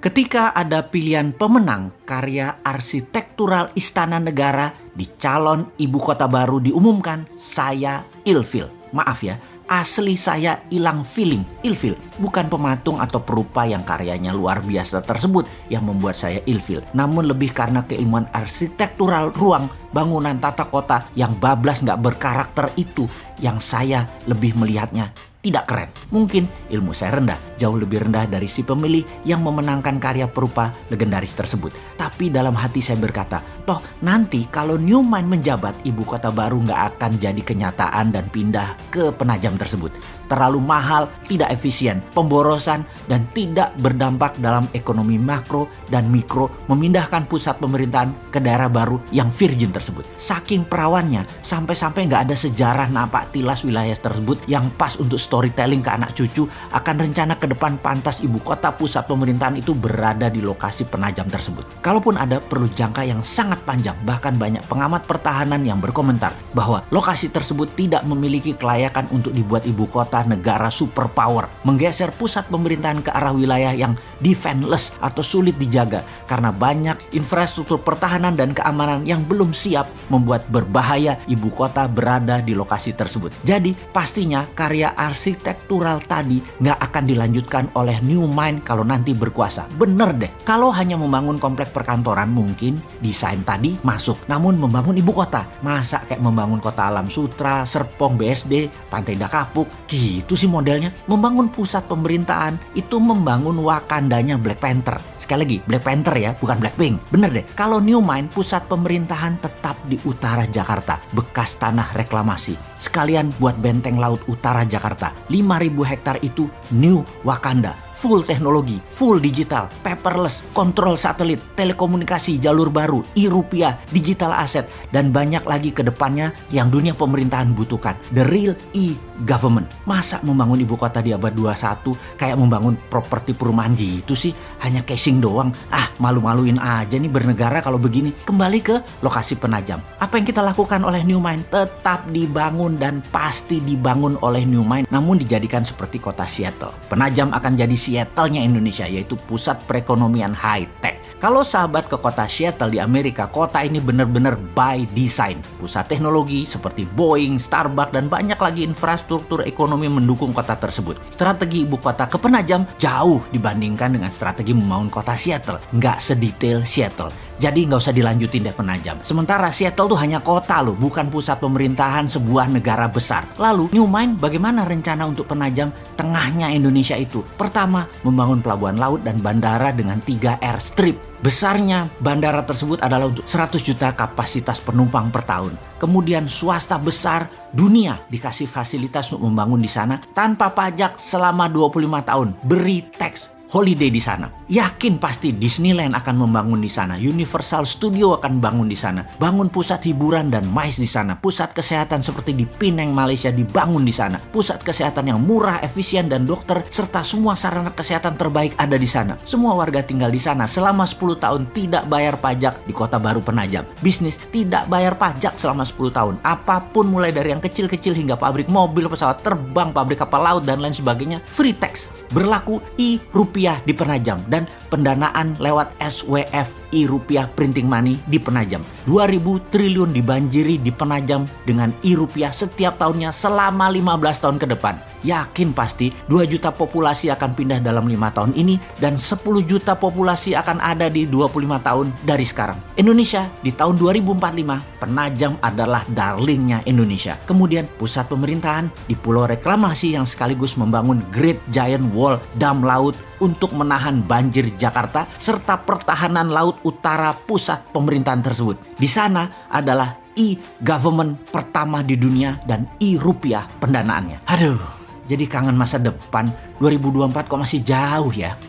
Ketika ada pilihan pemenang karya arsitektural istana negara di calon ibu kota baru diumumkan, saya ilfil. Maaf ya, asli saya hilang feeling, ilfil. Bukan pematung atau perupa yang karyanya luar biasa tersebut yang membuat saya ilfil. Namun lebih karena keilmuan arsitektural ruang, bangunan tata kota yang bablas gak berkarakter itu yang saya lebih melihatnya tidak keren. Mungkin ilmu saya rendah, jauh lebih rendah dari si pemilih yang memenangkan karya perupa legendaris tersebut. Tapi dalam hati saya berkata, toh nanti kalau New Mind menjabat, ibu kota baru nggak akan jadi kenyataan dan pindah ke Penajam tersebut. Terlalu mahal, tidak efisien, pemborosan, dan tidak berdampak dalam ekonomi makro dan mikro memindahkan pusat pemerintahan ke daerah baru yang virgin tersebut. Saking perawannya, sampai-sampai nggak ada sejarah napak tilas wilayah tersebut yang pas untuk storytelling ke anak cucu akan rencana ke depan pantas ibu kota pusat pemerintahan itu berada di lokasi Penajam tersebut. Kalaupun ada, perlu jangka yang sangat panjang. Bahkan banyak pengamat pertahanan yang berkomentar bahwa lokasi tersebut tidak memiliki kelayakan untuk dibuat ibu kota negara superpower. Menggeser pusat pemerintahan ke arah wilayah yang defenseless atau sulit dijaga karena banyak infrastruktur pertahanan dan keamanan yang belum siap, membuat berbahaya ibu kota berada di lokasi tersebut. Jadi pastinya karya arsitektural tadi nggak akan dilanjutkan oleh New Mind kalau nanti berkuasa. Bener deh, kalau hanya membangun komplek perkantoran mungkin desain tadi masuk. Namun membangun ibu kota, masa kayak membangun kota Alam Sutra, Serpong, BSD, Pantai Dakapuk, gitu sih modelnya. Membangun pusat pemerintahan itu membangun Wakandanya Black Panther. Sekali lagi, Black Panther ya, bukan Blackpink. Bener deh, kalau New Mind pusat pemerintahan tetap di utara Jakarta, bekas tanah reklamasi. Sekalian buat benteng laut utara Jakarta. 5.000 hektar itu New Wakanda. Full teknologi, full digital, paperless, kontrol satelit, telekomunikasi jalur baru, e-rupiah, digital aset, dan banyak lagi ke depannya yang dunia pemerintahan butuhkan. The real e-government. Masa membangun ibu kota di abad 21 kayak membangun properti perumahan gitu sih? Hanya casing doang. Malu-maluin aja nih bernegara kalau begini. Kembali ke lokasi Penajam. Apa yang kita lakukan oleh New Mind? Tetap dibangun dan pasti dibangun oleh New Mind, namun dijadikan seperti kota Seattle. Penajam akan jadi Seattle-nya Indonesia, yaitu pusat perekonomian high-tech. Kalau sahabat ke kota Seattle di Amerika, kota ini benar-benar by design. Pusat teknologi seperti Boeing, Starbucks, dan banyak lagi infrastruktur ekonomi mendukung kota tersebut. Strategi ibu kota ke Penajam jauh dibandingkan dengan strategi membangun kota Seattle. Nggak sedetail Seattle. Jadi nggak usah dilanjutin deh Penajam. Sementara Seattle tuh hanya kota loh, bukan pusat pemerintahan sebuah negara besar. Lalu New Mind bagaimana rencana untuk Penajam tengahnya Indonesia itu? Pertama, membangun pelabuhan laut dan bandara dengan 3 airstrip. Besarnya bandara tersebut adalah untuk 100 juta kapasitas penumpang per tahun. Kemudian swasta besar dunia dikasih fasilitas untuk membangun di sana tanpa pajak selama 25 tahun. Beri tax holiday di sana. Yakin pasti Disneyland akan membangun di sana. Universal Studio akan bangun di sana. Bangun pusat hiburan dan MICE di sana. Pusat kesehatan seperti di Penang, Malaysia dibangun di sana. Pusat kesehatan yang murah, efisien, dan dokter serta semua sarana kesehatan terbaik ada di sana. Semua warga tinggal di sana selama 10 tahun tidak bayar pajak di kota baru Penajam. Bisnis tidak bayar pajak selama 10 tahun. Apapun mulai dari yang kecil-kecil hingga pabrik mobil, pesawat terbang, pabrik kapal laut, dan lain sebagainya free tax. Berlaku e-rupiah di Penajam dan pendanaan lewat SWF e-rupiah printing money di Penajam. 2.000 triliun dibanjiri di Penajam dengan e-rupiah setiap tahunnya selama 15 tahun ke depan. Yakin pasti 2 juta populasi akan pindah dalam 5 tahun ini dan 10 juta populasi akan ada di 25 tahun dari sekarang. Indonesia di tahun 2045, Penajam adalah darlingnya Indonesia. Kemudian pusat pemerintahan di pulau reklamasi yang sekaligus membangun Great Giant Wall dam laut untuk menahan banjir Jakarta serta pertahanan laut utara pusat pemerintahan tersebut. Di sana adalah e-government pertama di dunia dan e-rupiah pendanaannya. Aduh, jadi kangen masa depan. 2024 kok masih jauh ya.